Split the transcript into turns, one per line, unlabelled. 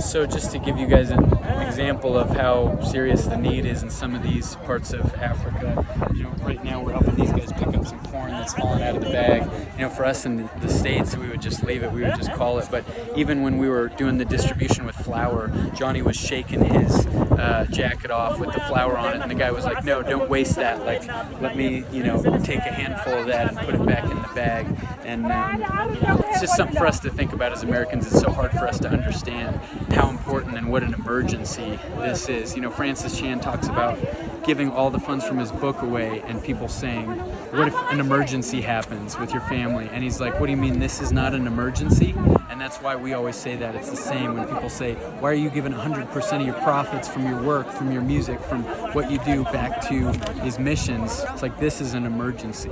So just to give you guys an example of how serious the need is in some of these parts of Africa, right now we're helping these guys pick up some corn that's fallen out of the bag. For us in the States, we would just leave it, we would just call it. But even when we were doing the distribution with flour, Johnny was shaking his jacket off with the flour on it, and the guy was like, no, don't waste that. Like, let me, take a handful of that and put it back in the bag. And it's just something for us to think about as Americans. It's so hard for us to understand how important and what an emergency this is. Francis Chan talks about giving all the funds from his book away and people saying, what if an emergency happens with your family? And he's like, what do you mean this is not an emergency? And that's why we always say that. It's the same when people say, why are you giving 100% of your profits from your work, from your music, from what you do back to these missions? It's like, this is an emergency.